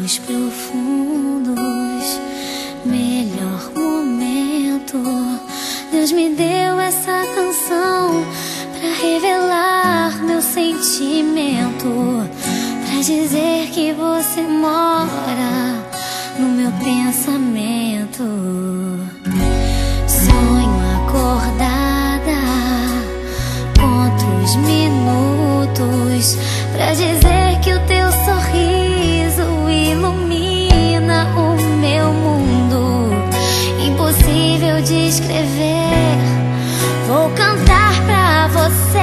mais profundos, melhor momento. Deus me deu essa canção pra revelar meu sentimento, pra dizer que você mora no meu pensamento. Sonho acordada, conto os minutos pra dizer que o teu sorriso ilumina o meu mundo. Impossível de escrever, vou cantar pra você.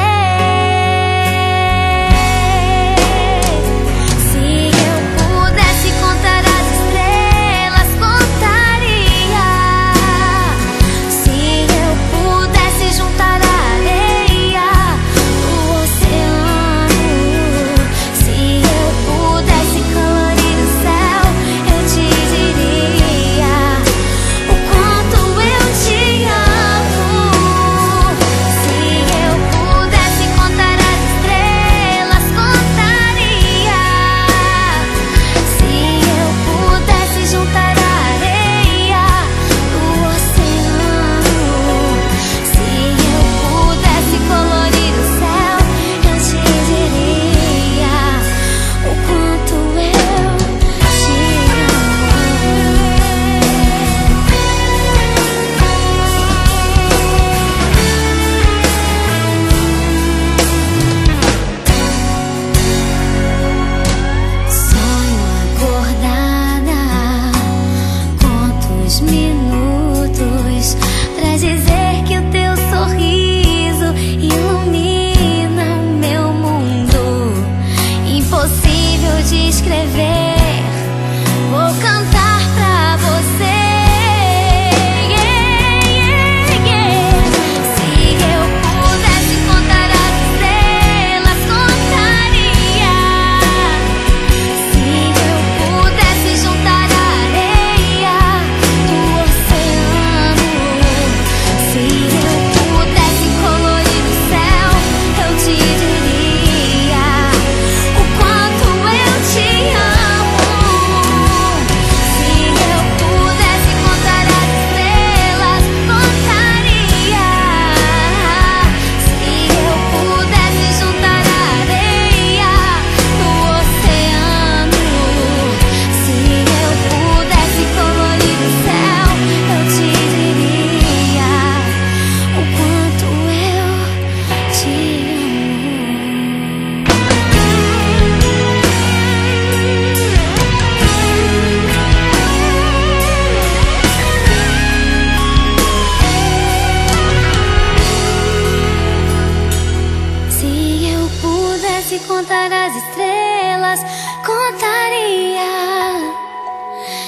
Contar as estrelas, contaria.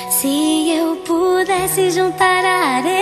Se eu pudesse juntar a areia,